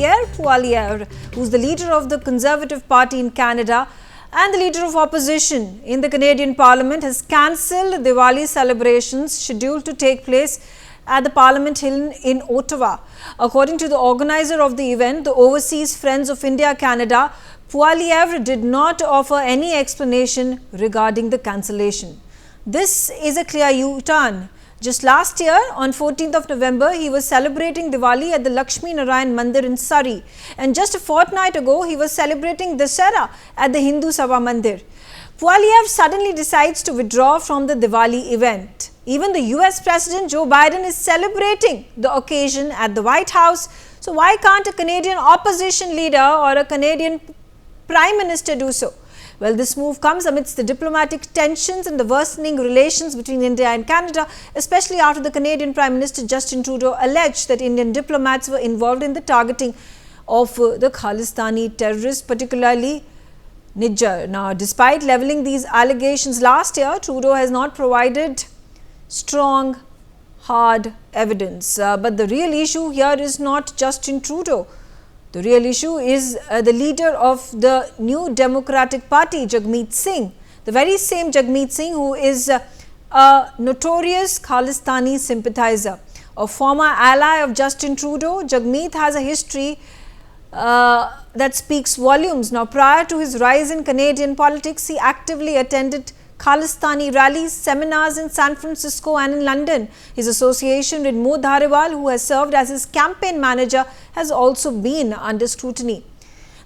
Pierre Poilievre, who's the leader of the Conservative Party in Canada and the leader of opposition in the Canadian Parliament, has cancelled Diwali celebrations scheduled to take place at the Parliament Hill in Ottawa. According to the organizer of the event, the Overseas Friends of India Canada, Poilievre did not offer any explanation regarding the cancellation. This is a clear U-turn. Just last year, on 14th of November, he was celebrating Diwali at the Lakshmi Narayan Mandir in Surrey. And just a fortnight ago, he was celebrating Dussehra at the Hindu Sabha Mandir. Poilievre suddenly decides to withdraw from the Diwali event. Even the US President Joe Biden is celebrating the occasion at the White House. So why can't a Canadian opposition leader or a Canadian Prime Minister do so? Well, this move comes amidst the diplomatic tensions and the worsening relations between India and Canada, especially after the Canadian Prime Minister Justin Trudeau alleged that Indian diplomats were involved in the targeting of the Khalistani terrorists, particularly Niger. Now, despite levelling these allegations last year, Trudeau has not provided strong, hard evidence. But the real issue here is not Justin Trudeau. The real issue is the leader of the New Democratic Party, Jagmeet Singh. The very same Jagmeet Singh who is a notorious Khalistani sympathizer. A former ally of Justin Trudeau, Jagmeet has a history that speaks volumes. Now, prior to his rise in Canadian politics, he actively attended Khalistani rallies, seminars in San Francisco and in London. His association with Mo Dhariwal, who has served as his campaign manager, has also been under scrutiny.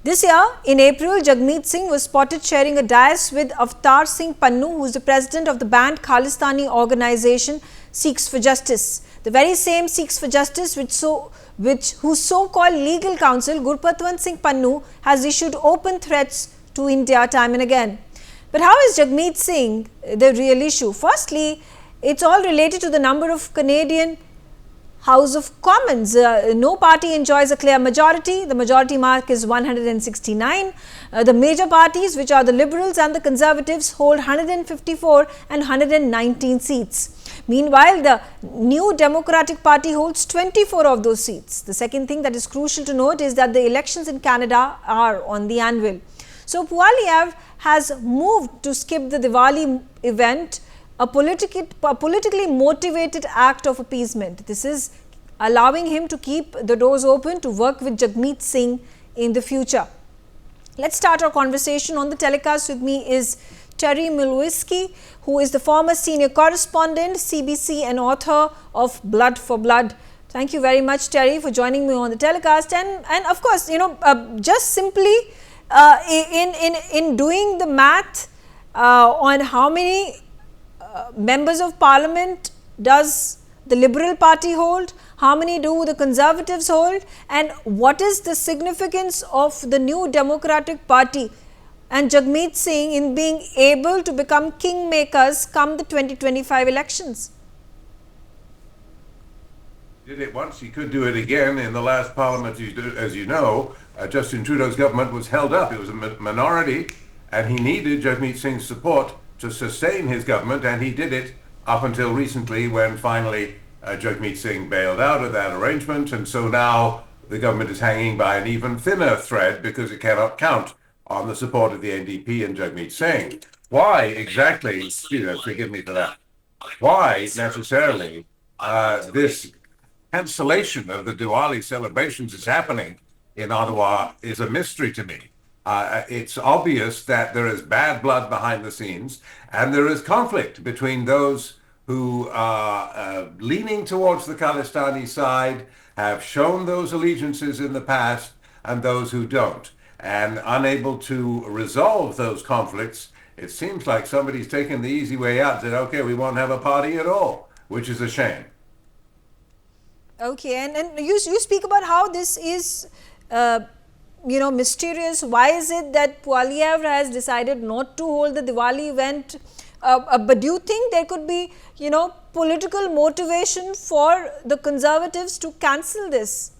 This year, in April, Jagmeet Singh was spotted sharing a dais with Avtar Singh Pannu, who is the president of the banned Khalistani organization Sikhs for Justice. The very same Sikhs for Justice whose so-called legal counsel, Gurpatwant Singh Pannu, has issued open threats to India time and again. But how is Jagmeet Singh the real issue? Firstly, it's all related to the number of Canadian House of Commons. No party enjoys a clear majority. The majority mark is 169. The major parties, which are the Liberals and the Conservatives, hold 154 and 119 seats. Meanwhile, the New Democratic Party holds 24 of those seats. The second thing that is crucial to note is that the elections in Canada are on the anvil. So Poilievre has moved to skip the Diwali event, a politically motivated act of appeasement. This is allowing him to keep the doors open to work with Jagmeet Singh in the future. Let's start our conversation. On the telecast with me is Terry Milewski, who is the former senior correspondent, CBC, and author of Blood for Blood. Thank you very much, Terry, for joining me on the telecast. And of course, just simply in doing the math on how many members of Parliament does the Liberal Party hold, how many do the Conservatives hold, and what is the significance of the New Democratic Party and Jagmeet Singh in being able to become kingmakers come the 2025 elections? Did it once, he could do it again. In the last parliament, as you know, Justin Trudeau's government was held up. It was a minority, and he needed Jagmeet Singh's support to sustain his government, and he did it up until recently when finally Jagmeet Singh bailed out of that arrangement, and so now the government is hanging by an even thinner thread because it cannot count on the support of the NDP and Jagmeet Singh. Why exactly, forgive me for that, why necessarily this cancellation of the Diwali celebrations is happening in Ottawa is a mystery to me. It's obvious that there is bad blood behind the scenes, and there is conflict between those who are leaning towards the Khalistani side, have shown those allegiances in the past, and those who don't. And unable to resolve those conflicts, it seems like somebody's taken the easy way out and said, okay, we won't have a party at all, which is a shame. Okay, and you speak about how this is mysterious. Why is it that Poilievre has decided not to hold the Diwali event? But do you think there could be, political motivation for the Conservatives to cancel this?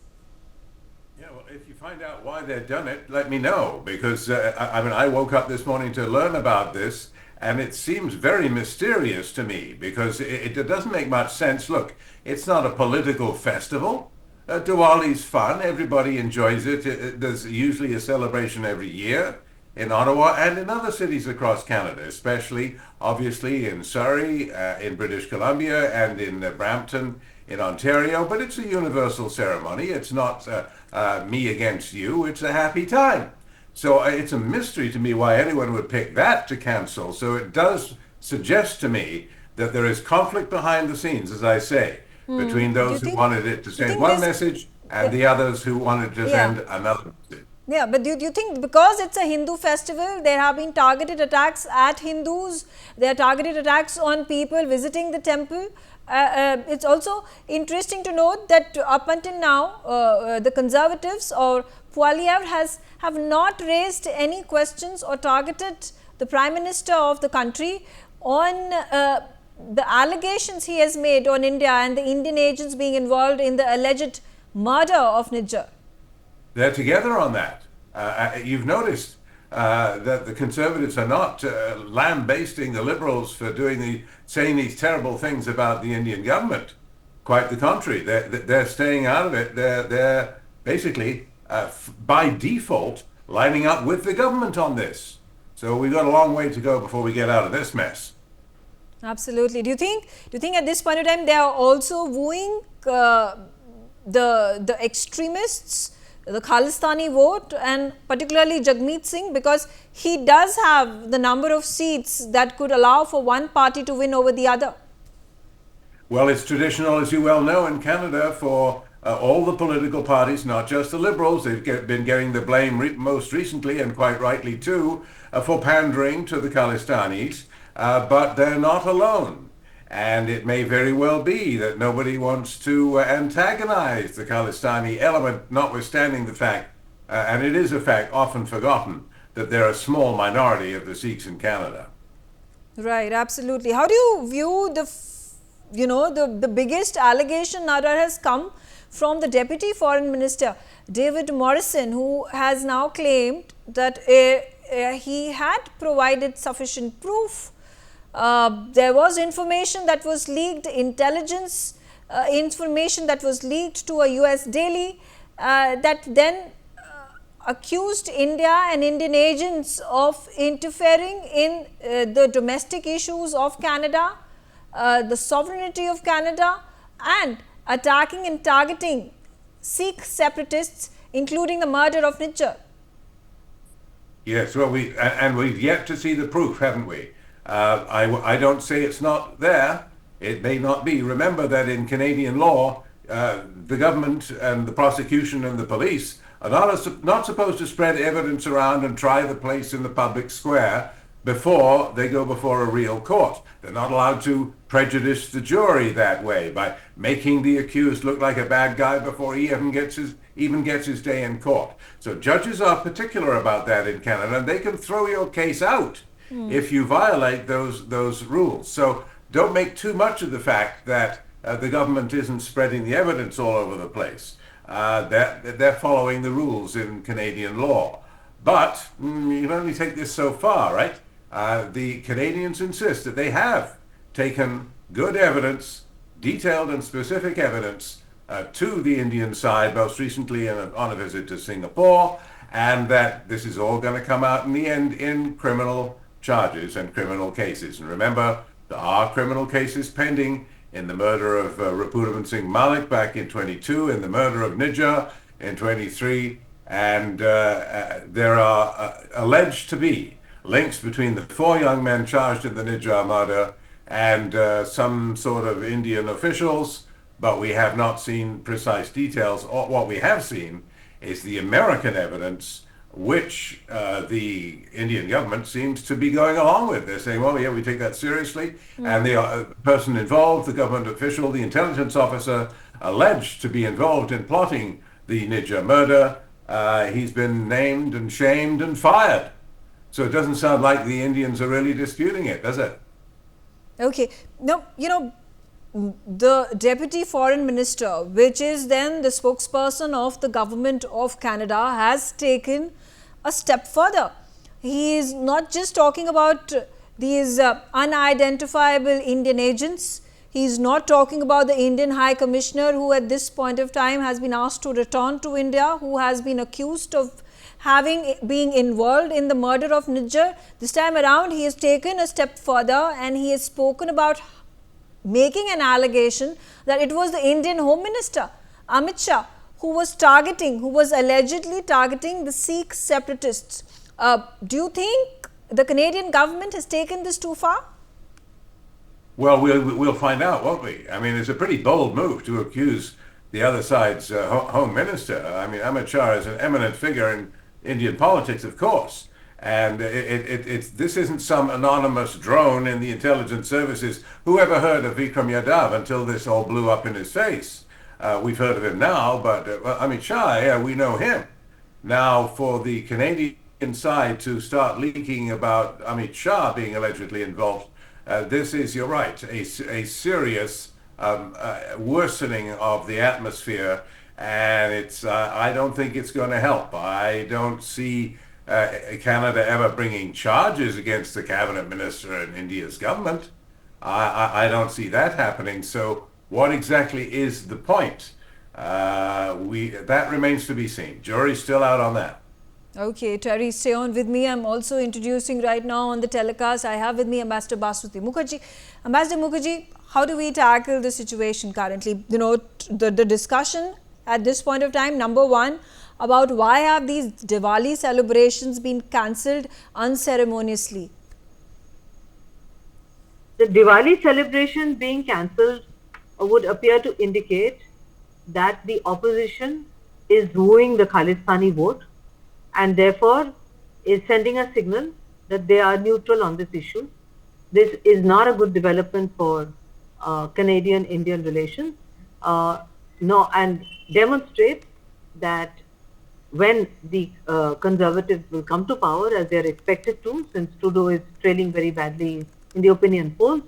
Yeah, well, if you find out why they've done it, let me know. Because, I woke up this morning to learn about this, and it seems very mysterious to me because it doesn't make much sense. Look, it's not a political festival. Diwali's fun. Everybody enjoys it. There's usually a celebration every year in Ottawa and in other cities across Canada, especially, obviously, in Surrey, in British Columbia, and in Brampton, in Ontario. But it's a universal ceremony. It's not me against you. It's a happy time. So it's a mystery to me why anyone would pick that to cancel. So it does suggest to me that there is conflict behind the scenes, as I say, between those who wanted it to send one message and the others who wanted to send another message. Yeah, but do you think because it's a Hindu festival, there have been targeted attacks at Hindus, there are targeted attacks on people visiting the temple? It's also interesting to note that up until now, the Conservatives or Poilievre have not raised any questions or targeted the Prime Minister of the country on the allegations he has made on India and the Indian agents being involved in the alleged murder of Nijjar. They're together on that. You've noticed that the Conservatives are not lambasting the Liberals for saying these terrible things about the Indian government. Quite the contrary. They're staying out of it. They're basically, by default, lining up with the government on this. So we've got a long way to go before we get out of this mess. Absolutely. Do you think at this point in time they are also wooing the extremists, the Khalistani vote, and particularly Jagmeet Singh, because he does have the number of seats that could allow for one party to win over the other? Well, it's traditional, as you well know, in Canada for all the political parties, not just the Liberals. They've been getting the blame most recently, and quite rightly too, for pandering to the Khalistanis. But they're not alone. And it may very well be that nobody wants to antagonize the Khalistani element, notwithstanding the fact, and it is a fact often forgotten, that they're a small minority of the Sikhs in Canada. Right, absolutely. How do you view the biggest allegation now that has come from the Deputy Foreign Minister, David Morrison, who has now claimed that he had provided sufficient proof. There was information that was leaked, intelligence information that was leaked to a US daily that then accused India and Indian agents of interfering in the domestic issues of Canada, the sovereignty of Canada, and attacking and targeting Sikh separatists, including the murder of Nijjar. Yes, well, we've yet to see the proof, haven't we? I don't say it's not there. It may not be. Remember that in Canadian law, the government and the prosecution and the police are not supposed to spread evidence around and try the place in the public square before they go before a real court. They're not allowed to prejudice the jury that way by making the accused look like a bad guy before he even gets his day in court. So judges are particular about that in Canada, and they can throw your case out if you violate those rules. So don't make too much of the fact that the government isn't spreading the evidence all over the place. They're following the rules in Canadian law. But you can only take this so far, right? The Canadians insist that they have taken good evidence, detailed and specific evidence, to the Indian side, most recently on a visit to Singapore, and that this is all going to come out in the end in criminal charges and criminal cases. And remember, there are criminal cases pending in the murder of Rapudaman Singh Malik back in 22, in the murder of Nijjar in 23, and there are alleged to be links between the 4 young men charged in the Nijjar murder and some sort of Indian officials, but we have not seen precise details. What we have seen is the American evidence, which the Indian government seems to be going along with. They're saying, well, yeah, we take that seriously. And the person involved, the government official, the intelligence officer alleged to be involved in plotting the Nijjar murder, he's been named and shamed and fired. So it doesn't sound like the Indians are really disputing it, does it? Okay. Now, the Deputy Foreign Minister, which is then the spokesperson of the Government of Canada, has taken a step further. He is not just talking about these unidentifiable Indian agents. He's not talking about the Indian High Commissioner, who at this point of time has been asked to return to India, who has been accused of being involved in the murder of Nijjar. This time around, he has taken a step further and he has spoken about making an allegation that it was the Indian Home Minister, Amit Shah, who was allegedly targeting the Sikh separatists. Do you think the Canadian government has taken this too far? Well, we'll find out, won't we? I mean, it's a pretty bold move to accuse the other side's home minister. I mean, Amit Shah is an eminent figure in Indian politics, of course. And this isn't some anonymous drone in the intelligence services. Who ever heard of Vikram Yadav until this all blew up in his face? We've heard of him now, but Amit Shah, yeah, we know him. Now, for the Canadian side to start leaking about Amit Shah being allegedly involved, this is, you're right, a serious worsening of the atmosphere, and I don't think it's going to help. I don't see Canada ever bringing charges against the cabinet minister in India's government. I don't see that happening. So what exactly is the point? That remains to be seen. Jury's still out on that. Okay, Terry, stay on with me. I'm also introducing right now on the telecast. I have with me Ambassador Basuti Mukherjee. Ambassador Mukherjee, how do we tackle the situation currently? You know, the discussion at this point of time, number one, about why have these Diwali celebrations been cancelled unceremoniously? The Diwali celebration being cancelled would appear to indicate that the opposition is wooing the Khalistani vote and therefore is sending a signal that they are neutral on this issue. This is not a good development for Canadian-Indian relations, and demonstrates that when the Conservatives will come to power, as they are expected to, since Trudeau is trailing very badly in the opinion polls,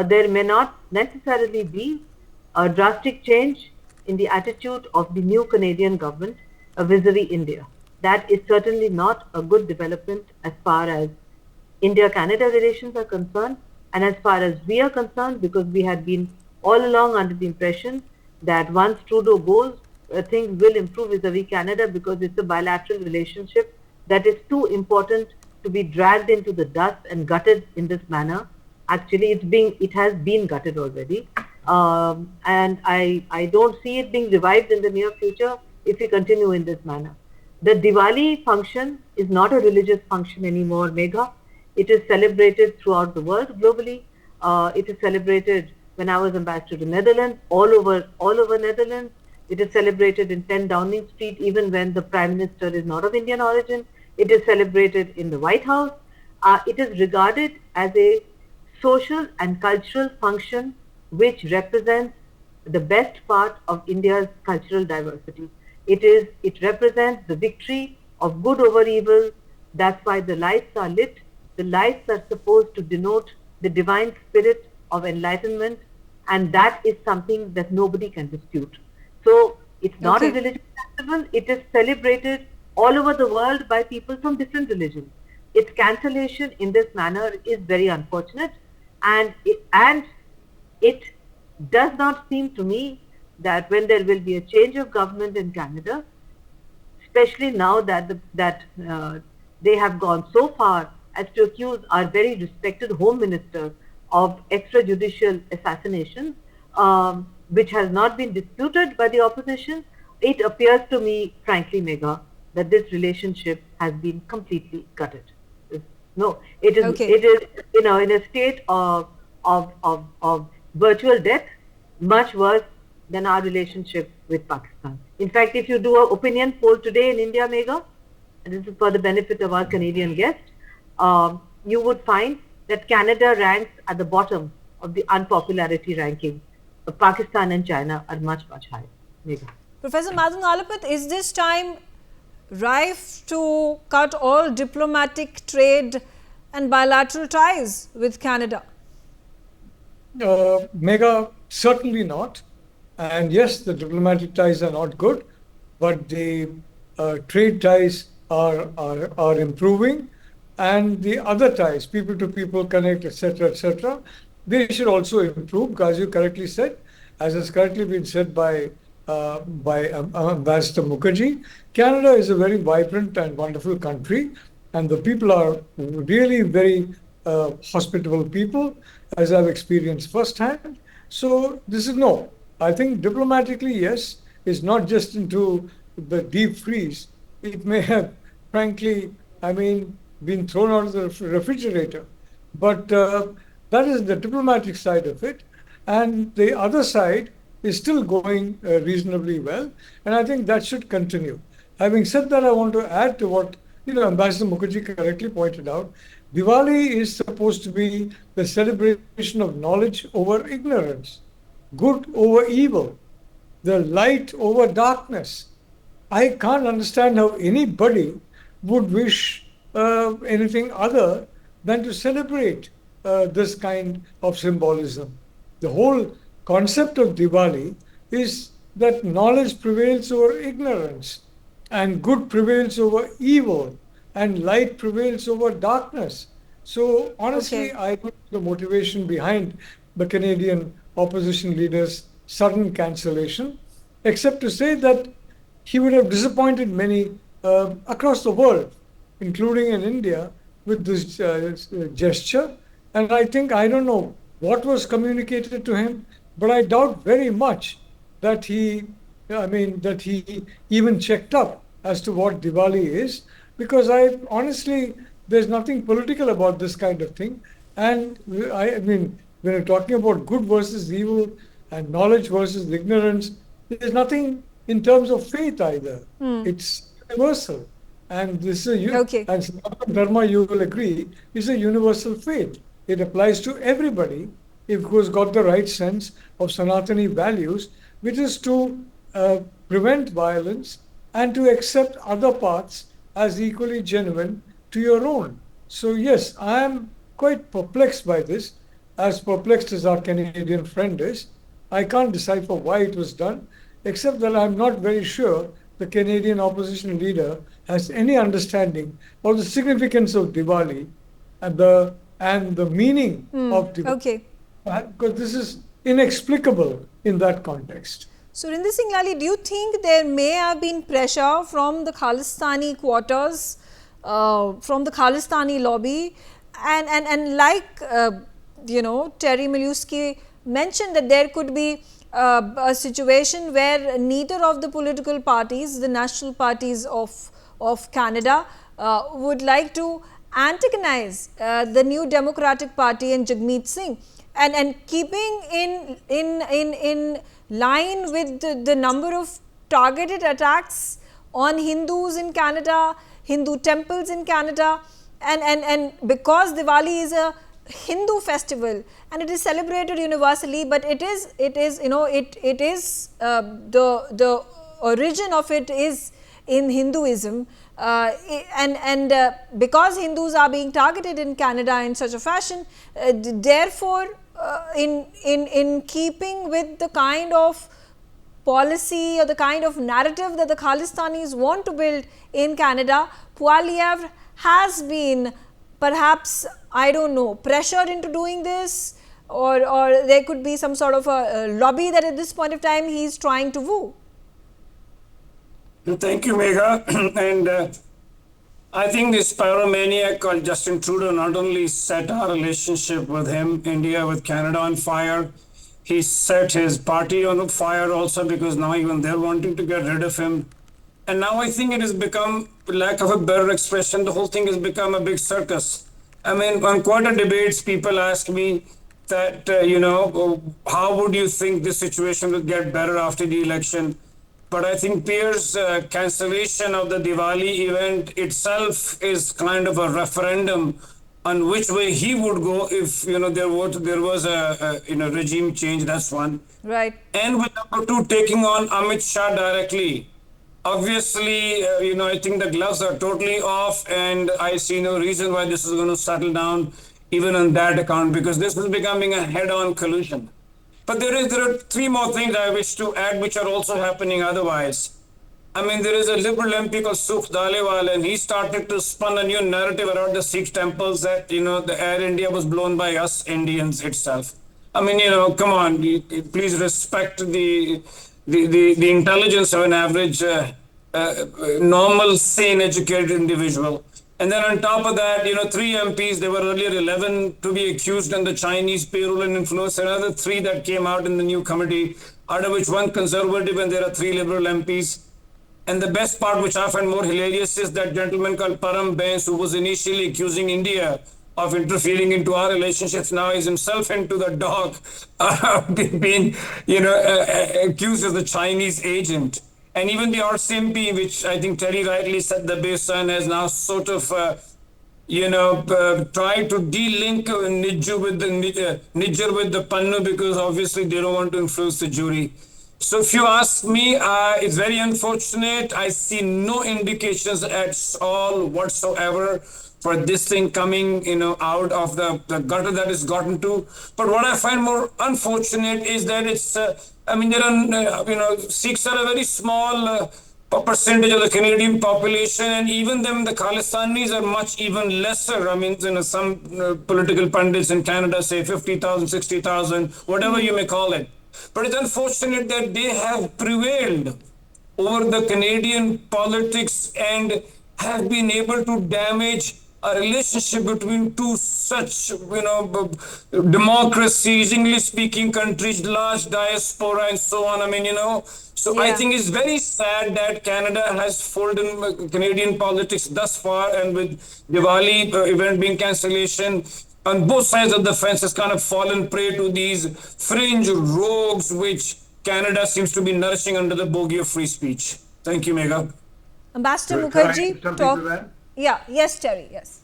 there may not necessarily be a drastic change in the attitude of the new Canadian government vis-a-vis India. That is certainly not a good development as far as India-Canada relations are concerned, and as far as we are concerned, because we had been all along under the impression that once Trudeau goes, things will improve vis-a-vis Canada, because it's a bilateral relationship that is too important to be dragged into the dust and gutted in this manner. Actually, it has been gutted already, and I don't see it being revived in the near future if we continue in this manner. The Diwali function is not a religious function anymore, Megha. It is celebrated throughout the world globally. It is celebrated when I was ambassador to Netherlands, all over Netherlands. It is celebrated in 10 Downing Street, even when the Prime Minister is not of Indian origin. It is celebrated in the White House. It is regarded as a social and cultural function which represents the best part of India's cultural diversity. It represents the victory of good over evil. That's why the lights are lit. The lights are supposed to denote the divine spirit of enlightenment, and that is something that nobody can dispute. So it's not a religious festival. It is celebrated all over the world by people from different religions. Its cancellation in this manner is very unfortunate, and it does not seem to me that when there will be a change of government in Canada, especially now that they have gone so far as to accuse our very respected Home Minister of extrajudicial assassination, which has not been disputed by the opposition, it appears to me, frankly, Megha, that this relationship has been completely gutted. It is in a state of virtual death, much worse than our relationship with Pakistan. In fact, if you do an opinion poll today in India, Megha, and this is for the benefit of our Canadian guests, you would find that Canada ranks at the bottom of the unpopularity ranking. Pakistan and China are much, much higher. Megha. Professor Madhu Nalapat, is this time rife to cut all diplomatic, trade and bilateral ties with Canada? Megha, certainly not. And yes, the diplomatic ties are not good, but the trade ties are improving, and the other ties, people to people connect, etc., they should also improve, as you correctly said, as has correctly been said by Ambassador Mukherjee. Canada is a very vibrant and wonderful country, and the people are really very hospitable people, as I've experienced firsthand. So this is no. I think diplomatically, yes, it's not just into the deep freeze. It may have, frankly, been thrown out of the refrigerator. But that is the diplomatic side of it. And the other side is still going reasonably well. And I think that should continue. Having said that, I want to add to what Ambassador Mukherjee correctly pointed out. Diwali is supposed to be the celebration of knowledge over ignorance, good over evil, the light over darkness. I can't understand how anybody would wish anything other than to celebrate this kind of symbolism. The whole concept of Diwali is that knowledge prevails over ignorance, and good prevails over evil, and light prevails over darkness. So honestly, I think the motivation behind the Canadian opposition leader's sudden cancellation, except to say that he would have disappointed many across the world, including in India, with this gesture. And I don't know what was communicated to him, but I doubt very much that he even checked up as to what Diwali is, because there's nothing political about this kind of thing. And when you're talking about good versus evil and knowledge versus ignorance, there's nothing in terms of faith either. It's universal. And this is and Sanatana Dharma, you will agree, is a universal faith. It applies to everybody if who's got the right sense of Sanatani values, which is to prevent violence and to accept other paths as equally genuine to your own. So yes, I am quite perplexed by this, as perplexed as our Canadian friend is. I can't decipher why it was done, except that I'm not very sure the Canadian opposition leader has any understanding of the significance of Diwali and the meaning of Diwali. Because this is inexplicable in that context. So, Rinder Singh Lali, do you think there may have been pressure from the Khalistani quarters, from the Khalistani lobby, and like Terry Milewski mentioned, that there could be a situation where neither of the political parties, the national parties of Canada, would like to antagonize the New Democratic Party and Jagmeet Singh, and keeping in line with the number of targeted attacks on Hindus in Canada, Hindu temples in Canada, and because Diwali is a Hindu festival and it is celebrated universally, but it is the origin of it is in Hinduism, and because Hindus are being targeted in Canada in such a fashion, therefore in keeping with the kind of policy or the kind of narrative that the Khalistanis want to build in Canada, Poilievre has been perhaps, I don't know, pressured into doing this, or there could be some sort of a lobby that at this point of time he is trying to woo. Thank you, Megha. And I think this pyromaniac called Justin Trudeau not only set our relationship with him, India, with Canada on fire, he set his party on fire also, because now even they're wanting to get rid of him. And now I think it has become, lack of a better expression, the whole thing has become a big circus. I mean, on quarter debates, people ask me that, how would you think this situation would get better after the election? But I think Pierre's cancellation of the Diwali event itself is kind of a referendum on which way he would go if there was a regime change. That's one. Right. And with number two, taking on Amit Shah directly. Obviously, I think the gloves are totally off, and I see no reason why this is going to settle down even on that account, because this is becoming a head-on collusion. But there are three more things I wish to add, which are also happening otherwise. I mean, there is a liberal MP called Sukh Dalewal, and he started to spun a new narrative around the Sikh temples that, the Air India was blown by us Indians itself. I mean, come on, please respect the intelligence of an average, normal, sane, educated individual. And then on top of that, 3 MPs, there were earlier 11 to be accused on the Chinese payroll and influence, another 3 that came out in the new committee, out of which 1 conservative, and there are 3 liberal MPs. And the best part, which I find more hilarious, is that gentleman called Param Bains, who was initially accusing India of interfering into our relationships, now is himself into the dog, being, accused as the Chinese agent. And even the RCMP, which I think Terry rightly said the base on, has now sort of, tried to de-link Niger with the Pannu, because obviously they don't want to influence the jury. So if you ask me, it's very unfortunate. I see no indications at all whatsoever for this thing coming, out of the gutter that it's gotten to. But what I find more unfortunate is that it's, there are, Sikhs are a very small percentage of the Canadian population, and even them, the Khalistanis, are much even lesser. I mean, some political pundits in Canada say 50,000, 60,000, whatever you may call it. But it's unfortunate that they have prevailed over the Canadian politics and have been able to damage a relationship between 2 such, democracies, English-speaking countries, large diaspora, and so on. So I think it's very sad that Canada has folded in Canadian politics thus far, and with Diwali event being cancellation, on both sides of the fence has kind of fallen prey to these fringe rogues, which Canada seems to be nourishing under the bogey of free speech. Thank you, Megha. Ambassador Can I add Mukherjee, something talk. to that? Yes, Terry, yes.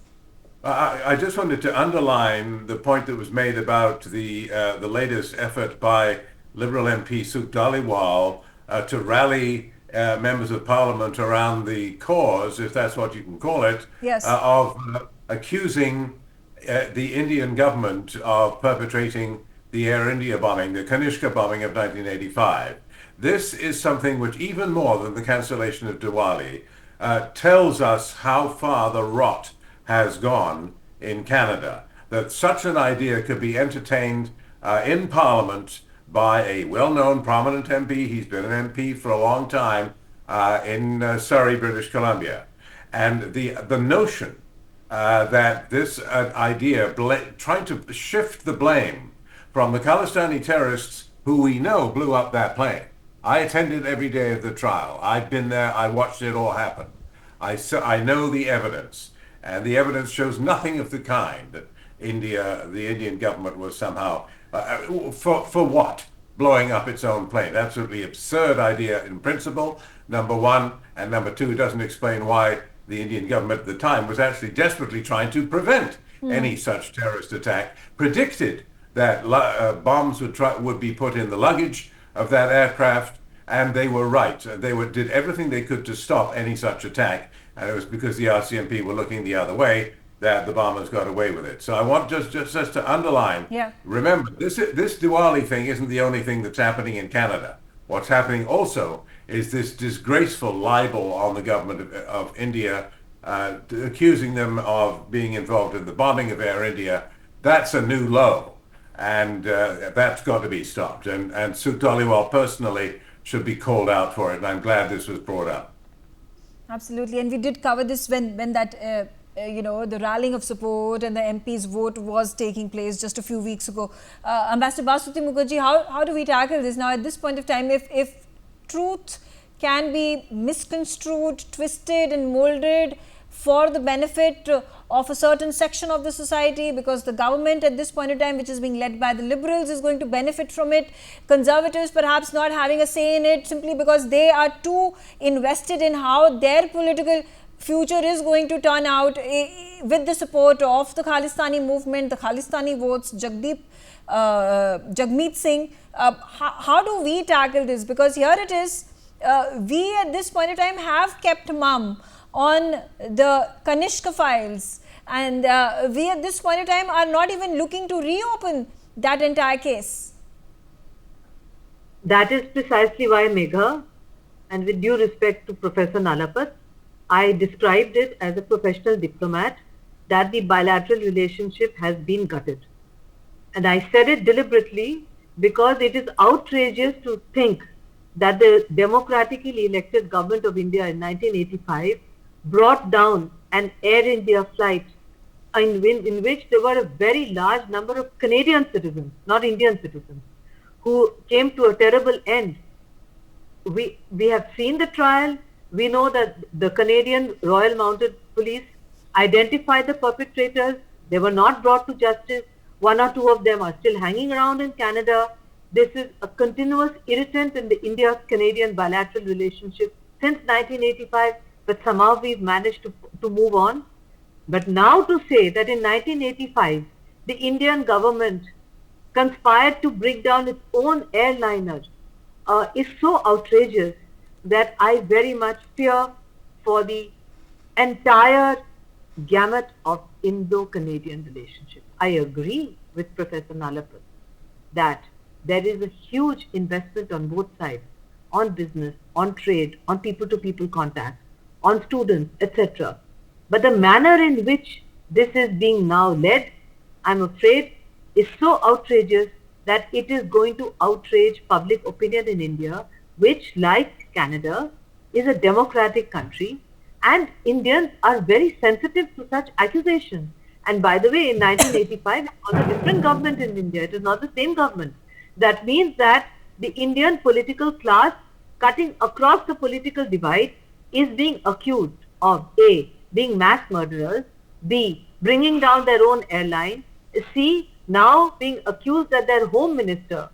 I just wanted to underline the point that was made about the latest effort by Liberal MP Sukh Dalewal to rally members of Parliament around the cause, if that's what you can call it, Yes. Of accusing the Indian government of perpetrating the Air India bombing, the Kanishka bombing of 1985. This is something which, even more than the cancellation of Diwali, tells us how far the rot has gone in Canada, that such an idea could be entertained in Parliament by a well-known prominent MP. He's been an MP for a long time in Surrey, British Columbia. And the notion that this idea, trying to shift the blame from the Khalistani terrorists who we know blew up that plane. I attended every day of the trial. I've been there. I watched it all happen. I know the evidence, and the evidence shows nothing of the kind that the Indian government was somehow, for what? Blowing up its own plane. Absolutely absurd idea in principle, number one. And number two, it doesn't explain why the Indian government at the time was actually desperately trying to prevent any such terrorist attack, predicted that bombs would be put in the luggage of that aircraft, and they were right. They did everything they could to stop any such attack, and it was because the RCMP were looking the other way that the bombers got away with it. So I want just to underline, remember, this Diwali thing isn't the only thing that's happening in Canada. What's happening also is this disgraceful libel on the government of India, accusing them of being involved in the bombing of Air India. That's a new low, and that's got to be stopped. And Sukh Dalewal personally should be called out for it, and I'm glad this was brought up. Absolutely, and we did cover this when that the rallying of support and the MP's vote was taking place just a few weeks ago. Ambassador Basuti Mukherjee, how do we tackle this now at this point of time? If truth can be misconstrued, twisted and molded for the benefit of a certain section of the society, because the government at this point in time, which is being led by the Liberals, is going to benefit from it. Conservatives perhaps not having a say in it simply because they are too invested in how their political future is going to turn out with the support of the Khalistani movement, the Khalistani votes, Jagmeet Singh. How do we tackle this? Because here it is, we at this point in time have kept mum on the Kanishka files, and we at this point in time are not even looking to reopen that entire case. That is precisely why, Megha, and with due respect to Professor Nalapat, I described it as a professional diplomat that the bilateral relationship has been gutted. And I said it deliberately because it is outrageous to think that the democratically elected government of India in 1985 brought down an Air India flight in which there were a very large number of Canadian citizens, not Indian citizens, who came to a terrible end. We have seen the trial. We know that the Canadian Royal Mounted Police identified the perpetrators. They were not brought to justice. One or two of them are still hanging around in Canada. This is a continuous irritant in the India-Canadian bilateral relationship since 1985, but somehow we've managed to move on. But now to say that in 1985, the Indian government conspired to bring down its own airliner is so outrageous that I very much fear for the entire gamut of Indo-Canadian relationship. I agree with Professor Nalapat that there is a huge investment on both sides, on business, on trade, on people-to-people contact, on students, etc. But the manner in which this is being now led, I'm afraid, is so outrageous that it is going to outrage public opinion in India, which, like Canada, is a democratic country, and Indians are very sensitive to such accusations. And by the way, in 1985, it was a different government in India. It is not the same government. That means that the Indian political class, cutting across the political divide, is being accused of A, being mass murderers, B, bringing down their own airline, C, now being accused that their home minister,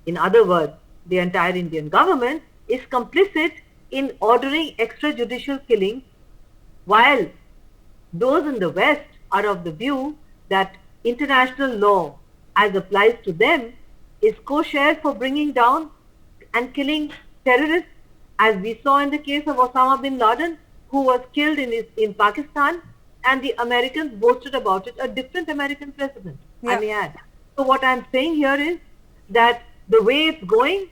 in other words, the entire Indian government, is complicit in ordering extrajudicial killings, while those in the West are of the view that international law, as applies to them, is kosher for bringing down and killing terrorists, as we saw in the case of Osama bin Laden, who was killed in Pakistan, and the Americans boasted about it, a different American president, I may add. So what I'm saying here is that the way it's going,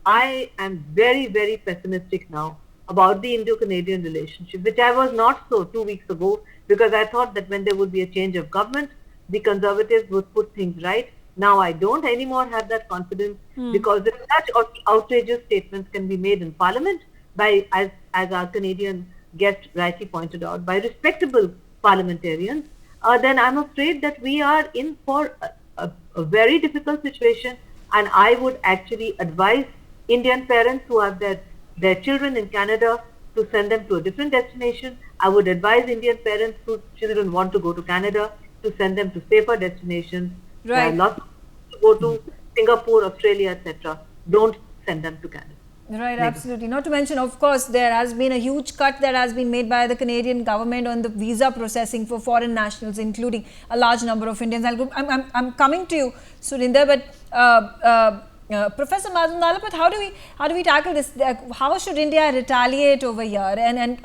I am very, very pessimistic now about the Indo-Canadian relationship, which I was not so 2 weeks ago, because I thought that when there would be a change of government, the Conservatives would put things right. Now I don't anymore have that confidence, because such outrageous statements can be made in Parliament by, as our Canadian guest rightly pointed out, by respectable parliamentarians. Then I'm afraid that we are in for a very difficult situation, and I would actually advise Indian parents who have their children in Canada to send them to a different destination. I would advise Indian parents whose children want to go to Canada to send them to safer destinations. Right. There are lots to go to Singapore, Australia, etc. Don't send them to Canada. Right, absolutely. Not to mention, of course, there has been a huge cut that has been made by the Canadian government on the visa processing for foreign nationals, including a large number of Indians. I'm coming to you, Surinder, but Professor Madhav Nalapat, how do we tackle this? How should India retaliate over here? And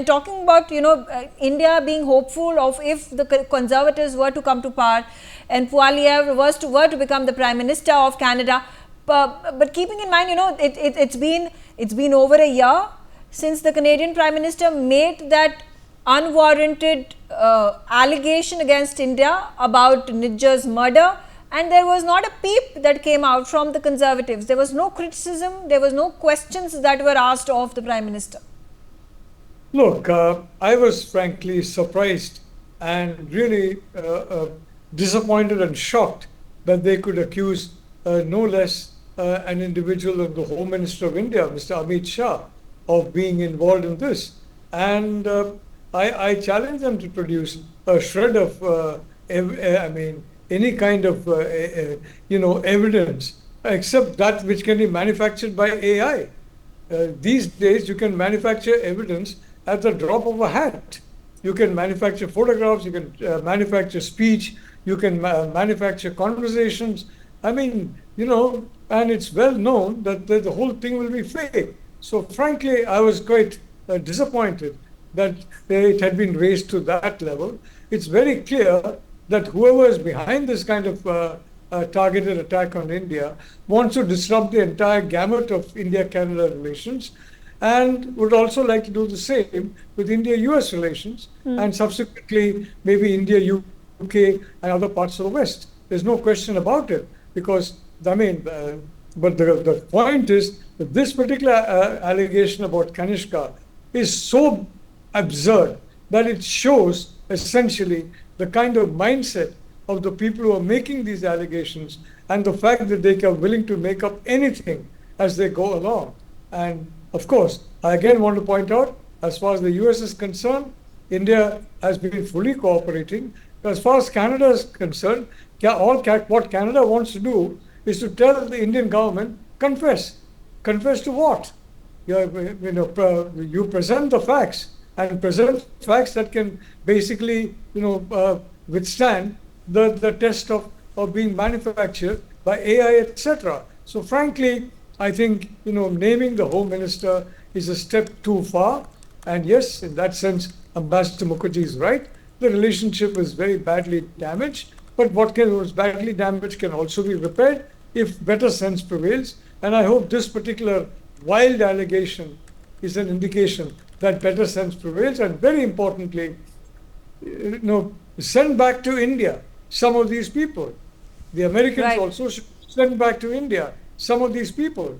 talking about India being hopeful of if the Conservatives were to come to power and Poilievre were to become the Prime Minister of Canada. But keeping in mind, it's been over a year since the Canadian Prime Minister made that unwarranted allegation against India about Nijjar's murder, and there was not a peep that came out from the Conservatives. There was no criticism, there was no questions that were asked of the Prime Minister. Look, I was frankly surprised and really disappointed and shocked that they could accuse no less an individual than the Home Minister of India, Mr. Amit Shah, of being involved in this. And I challenge them to produce a shred of, any kind of, evidence, except that which can be manufactured by AI. These days, you can manufacture evidence at the drop of a hat. You can manufacture photographs, you can manufacture speech, you can manufacture conversations. And it's well known that the whole thing will be fake. So frankly, I was quite disappointed that it had been raised to that level. It's very clear that whoever is behind this kind of targeted attack on India, wants to disrupt the entire gamut of India-Canada relations, and would also like to do the same with India-US relations, and subsequently maybe India-UK and other parts of the West. There's no question about it, because, I mean, but the point is that this particular allegation about Kanishka is so absurd that it shows essentially the kind of mindset of the people who are making these allegations, and the fact that they are willing to make up anything as they go along. And of course, I again want to point out, as far as the US is concerned, India has been fully cooperating. As far as Canada is concerned, what Canada wants to do is to tell the Indian government, confess. Confess to what? You present the facts, and present facts that can basically withstand the test of being manufactured by AI, etc. So frankly, I think naming the Home Minister is a step too far. And yes, in that sense, Ambassador Mukherjee is right. The relationship is very badly damaged, but what was badly damaged can also be repaired if better sense prevails. And I hope this particular wild allegation is an indication that better sense prevails, and very importantly, send back to India some of these people. The Americans also should send back to India some of these people.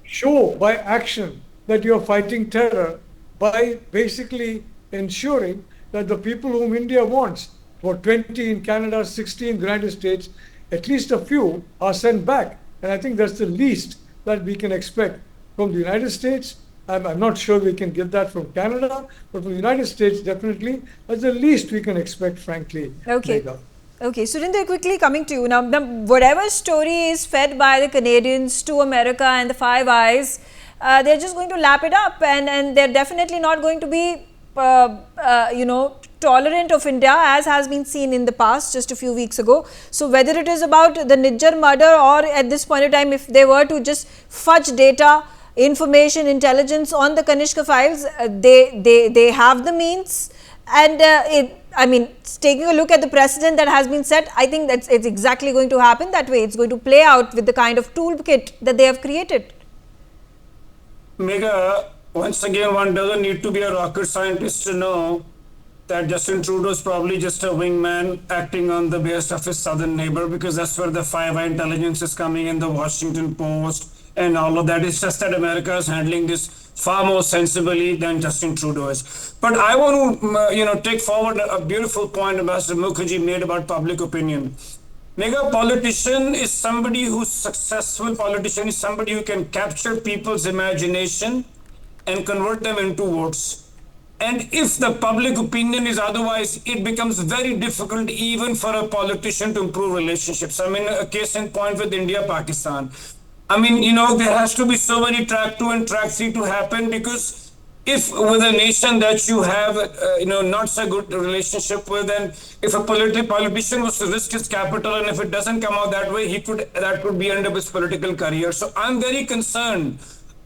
Show by action that you're fighting terror by basically ensuring that the people whom India wants, for 20 in Canada, 60 in the United States, at least a few are sent back. And I think that's the least that we can expect from the United States. I'm not sure we can get that from Canada, but from the United States, definitely, that's the least we can expect, frankly. Okay. Okay, Surinder, quickly coming to you. Now, whatever story is fed by the Canadians to America and the Five Eyes, they're just going to lap it up, and they're definitely not going to be, tolerant of India, as has been seen in the past just a few weeks ago. So whether it is about the Nijjar murder, or at this point in time, if they were to just fudge data, information, intelligence on the Kanishka files, they have the means. And taking a look at the precedent that has been set, I think it's exactly going to happen that way. It's going to play out with the kind of toolkit that they have created. Megha, once again, one doesn't need to be a rocket scientist to know that Justin Trudeau is probably just a wingman acting on the behest of his southern neighbor, because that's where the Five Eye intelligence is coming in, the Washington Post and all of that. It's just that America is handling this far more sensibly than Justin Trudeau is. But I want to, take forward a beautiful point Ambassador Mukherjee made about public opinion. Mega politician is somebody who's successful politician is somebody who can capture people's imagination and convert them into votes. And if the public opinion is otherwise, it becomes very difficult even for a politician to improve relationships. I mean, a case in point with India, Pakistan. I mean, there has to be so many track 2 and track 3 to happen, because if with a nation that you have, not so good relationship with, and if a politician was to risk his capital, and if it doesn't come out that way, that could be end up his political career. So I'm very concerned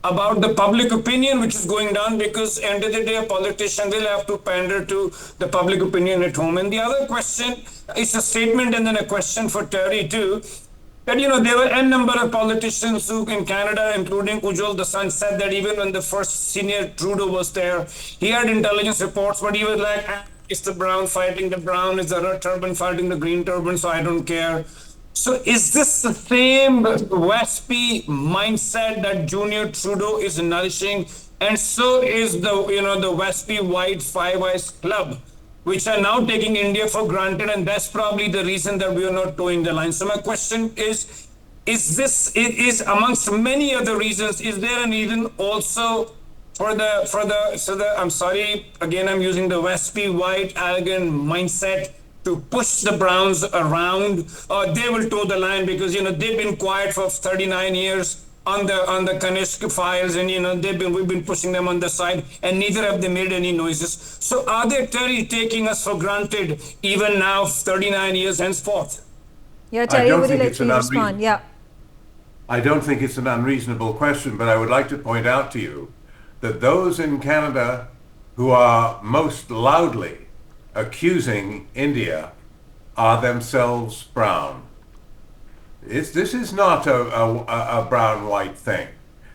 about the public opinion which is going down, because end of the day, a politician will have to pander to the public opinion at home. And the other question is a statement and then a question for Terry too, that there were n number of politicians who in Canada, including Ujjwal Dasan, said that even when the first senior Trudeau was there, he had intelligence reports, but he was like, it's the brown fighting the brown, it's the red turban fighting the green turban, so I don't care. So is this the same WASPy mindset that Junior Trudeau is nourishing? And so is the the WASPy White Five Eyes Club, which are now taking India for granted, and that's probably the reason that we are not towing the line. So my question is this, it is amongst many other reasons, is there an reason also for the I'm sorry, again I'm using the WASPy White arrogant mindset to push the Browns around, or they will toe the line, because they've been quiet for 39 years on the Kanishka files, and we've been pushing them on the side, and neither have they made any noises. So are they taking us for granted even now, 39 years henceforth? Yeah, Terry, would you like to respond? Yeah. I don't think it's an unreasonable question, but I would like to point out to you that those in Canada who are most loudly accusing India are themselves brown. This is not a brown-white thing.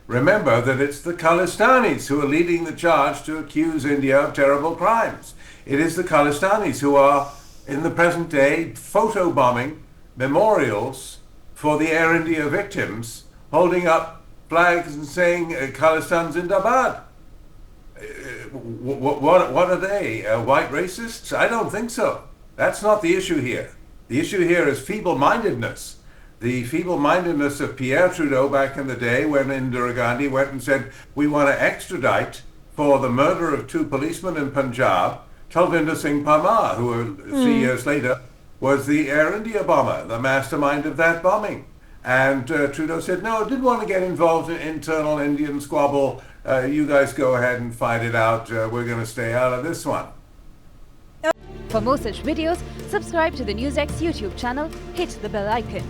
Remember that it's the Khalistanis who are leading the charge to accuse India of terrible crimes. It is the Khalistanis who are, in the present day, photobombing memorials for the Air India victims, holding up flags and saying Khalistan Zindabad. What are they, white racists? I don't think so. That's not the issue here. The issue here is feeble-mindedness. The feeble-mindedness of Pierre Trudeau back in the day when Indira Gandhi went and said, we want to extradite for the murder of 2 policemen in Punjab, Talvinder Singh Parmar, who 3 years later was the Air India bomber, the mastermind of that bombing. And Trudeau said, no, I didn't want to get involved in internal Indian squabble. You guys go ahead and fight it out. We're going to stay out of this one. For more such videos, subscribe to the NewsX YouTube channel, hit the bell icon.